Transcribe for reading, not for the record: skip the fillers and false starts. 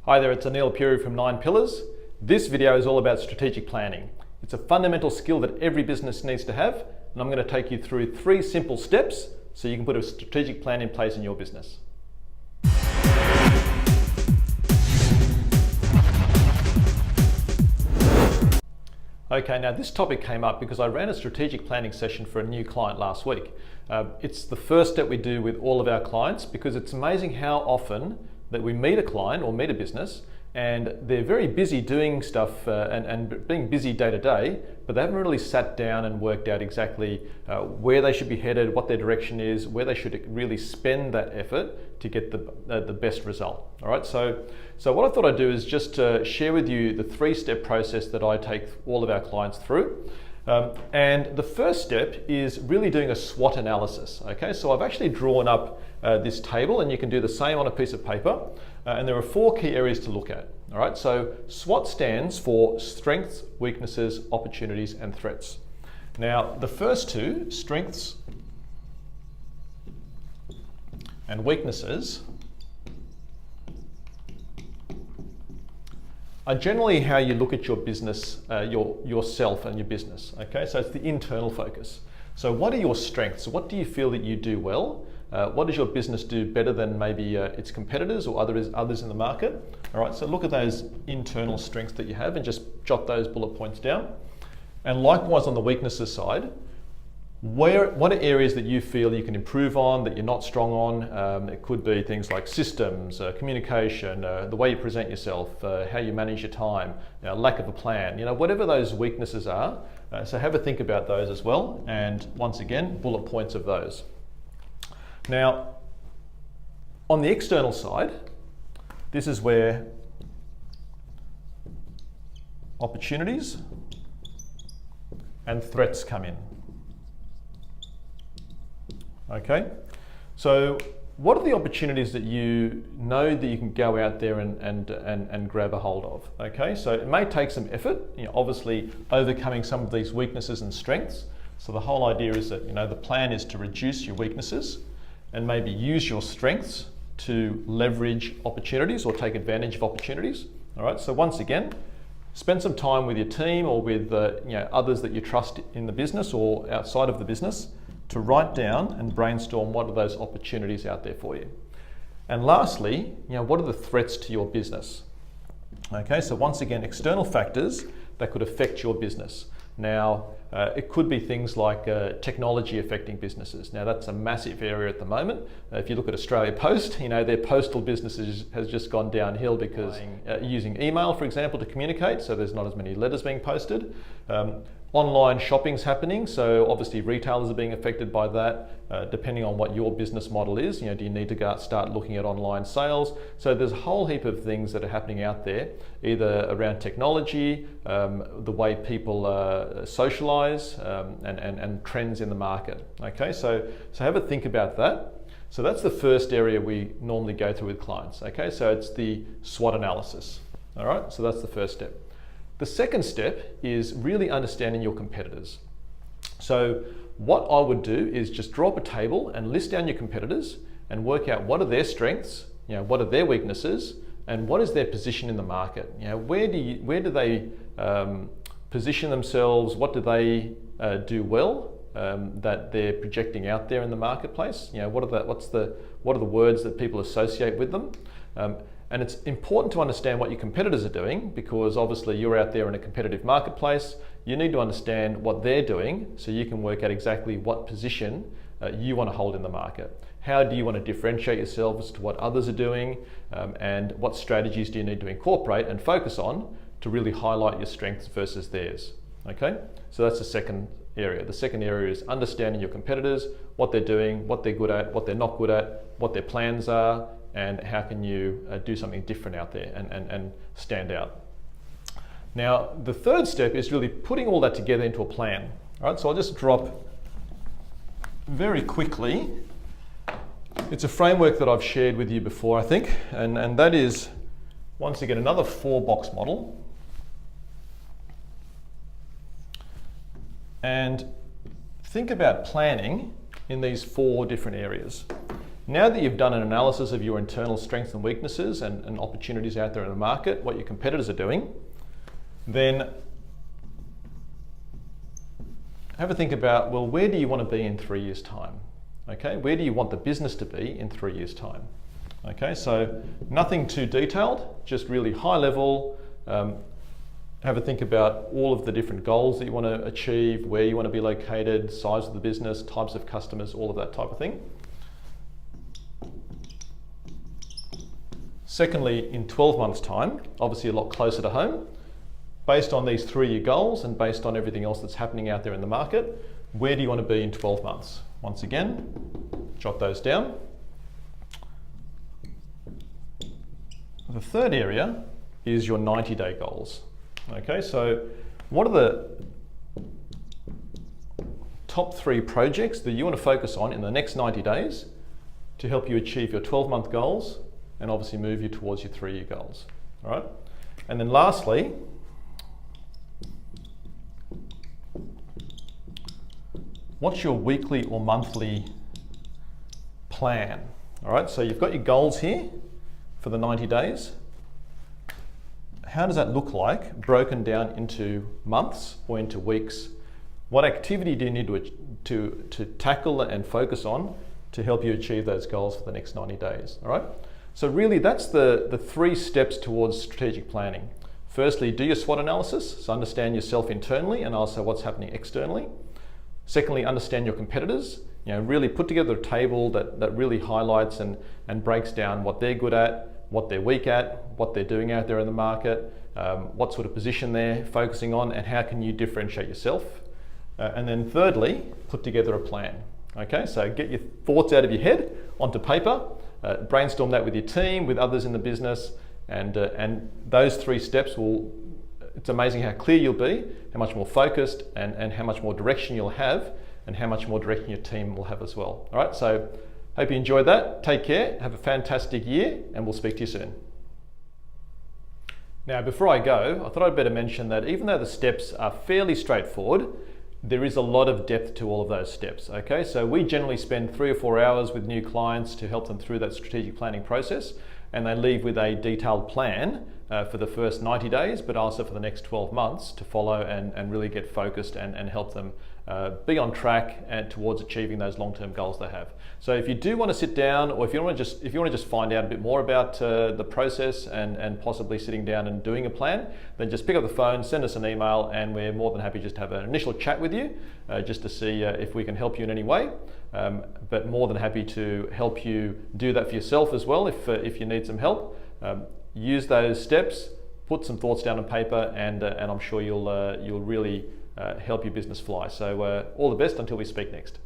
Hi there, it's Anil Puri from 9 Pillars. This video is all about strategic planning. It's a fundamental skill that every business needs to have, and I'm going to take you through 3 simple steps so you can put a strategic plan in place in your business. Okay, now this topic came up because I ran a strategic planning session for a new client last week. It's the first step we do with all of our clients because it's amazing how often that we meet a client or meet a business and they're very busy doing stuff and being busy day to day, but they haven't really sat down and worked out exactly where they should be headed, what their direction is, where they should really spend that effort to get the best result. All right, so what I thought I'd do is just share with you the 3-step process that I take all of our clients through. And the first step is really doing a SWOT analysis. Okay, so I've actually drawn up this table, and you can do the same on a piece of paper. And there are 4 key areas to look at. All right, so SWOT stands for strengths, weaknesses, opportunities, and threats. Now, the first 2, strengths and weaknesses, are generally how you look at your business, yourself and your business. Okay, so it's the internal focus. So what are your strengths? What do you feel that you do well? What does your business do better than maybe its competitors or others in the market? All right, so look at those internal strengths that you have and just jot those bullet points down. And likewise on the weaknesses side, what are areas that you feel you can improve on, that you're not strong on? It could be things like systems, communication, the way you present yourself, how you manage your time, lack of a plan, whatever those weaknesses are. So have a think about those as well. And once again, bullet points of those. Now, on the external side, this is where opportunities and threats come in. Okay, so what are the opportunities that you know that you can go out there and grab a hold of? Okay, so it may take some effort, obviously overcoming some of these weaknesses and strengths. So the whole idea is that the plan is to reduce your weaknesses and maybe use your strengths to leverage opportunities or take advantage of opportunities. All right, so once again, spend some time with your team or with others that you trust in the business or outside of the business to write down and brainstorm what are those opportunities out there for you. And lastly, what are the threats to your business? Okay, so once again, external factors that could affect your business. Now, it could be things like technology affecting businesses. Now, that's a massive area at the moment. If you look at Australia Post, their postal businesses has just gone downhill because using email, for example, to communicate, so there's not as many letters being posted. Online shopping's happening, so obviously retailers are being affected by that, depending on what your business model is. Do you need to start looking at online sales? So there's a whole heap of things that are happening out there, either around technology, the way people socialize, and trends in the market. Okay, so have a think about that. So that's the first area we normally go through with clients. Okay, so it's the SWOT analysis. All right, so that's the first step. The second step is really understanding your competitors. So what I would do is just draw up a table and list down your competitors and work out what are their strengths, what are their weaknesses, and what is their position in the market. Where do they position themselves? What do they do well that they're projecting out there in the marketplace? What are the words that people associate with them? And it's important to understand what your competitors are doing because obviously you're out there in a competitive marketplace. You need to understand what they're doing so you can work out exactly what position you want to hold in the market. How do you want to differentiate yourselves to what others are doing, and what strategies do you need to incorporate and focus on to really highlight your strengths versus theirs? Okay, so that's the second area. The second area is understanding your competitors, what they're doing, what they're good at, what they're not good at, what their plans are, and how can you do something different out there and stand out. Now, the third step is really putting all that together into a plan. All right, so I'll just drop very quickly. It's a framework that I've shared with you before, I think, and that is, once again, another 4-box model. And think about planning in these 4 different areas. Now that you've done an analysis of your internal strengths and weaknesses and opportunities out there in the market, what your competitors are doing, then have a think about, well, where do you want to be in 3 years' time? Okay, where do you want the business to be in 3 years' time? Okay, so nothing too detailed, just really high level. Have a think about all of the different goals that you want to achieve, where you want to be located, size of the business, types of customers, all of that type of thing. Secondly, in 12 months' time, obviously a lot closer to home, based on these 3-year goals and based on everything else that's happening out there in the market, where do you want to be in 12 months? Once again, jot those down. The third area is your 90-day goals. Okay, so what are the top 3 projects that you want to focus on in the next 90 days to help you achieve your 12-month goals and obviously move you towards your 3-year goals? All right, and then lastly, what's your weekly or monthly plan? All right, so you've got your goals here for the 90 days. How does that look like broken down into months or into weeks? What activity do you need to tackle and focus on to help you achieve those goals for the next 90 days? All right, so really that's the 3 steps towards strategic planning. Firstly, do your SWOT analysis, so understand yourself internally and also what's happening externally. Secondly, understand your competitors. Really put together a table that really highlights and breaks down what they're good at, what they're weak at, what they're doing out there in the market, what sort of position they're focusing on, and how can you differentiate yourself. And then thirdly, put together a plan. Okay, so get your thoughts out of your head onto paper, brainstorm that with your team, with others in the business, and those 3 steps will, it's amazing how clear you'll be, how much more focused and how much more direction you'll have, and how much more direction your team will have as well. All right, so hope you enjoyed that. Take care, have a fantastic year, and we'll speak to you soon. Now, before I go, I thought I'd better mention that even though the steps are fairly straightforward, there is a lot of depth to all of those steps. Okay, so we generally spend 3 or 4 hours with new clients to help them through that strategic planning process, and they leave with a detailed plan for the first 90 days, but also for the next 12 months to follow and really get focused and help them be on track and towards achieving those long-term goals they have. So if you do want to sit down, or if you want to just find out a bit more about the process and possibly sitting down and doing a plan, then just pick up the phone, send us an email, and we're more than happy just to have an initial chat with you, just to see if we can help you in any way. But more than happy to help you do that for yourself as well if you need some help. Use those steps, put some thoughts down on paper, and I'm sure you'll really help your business fly. So all the best until we speak next.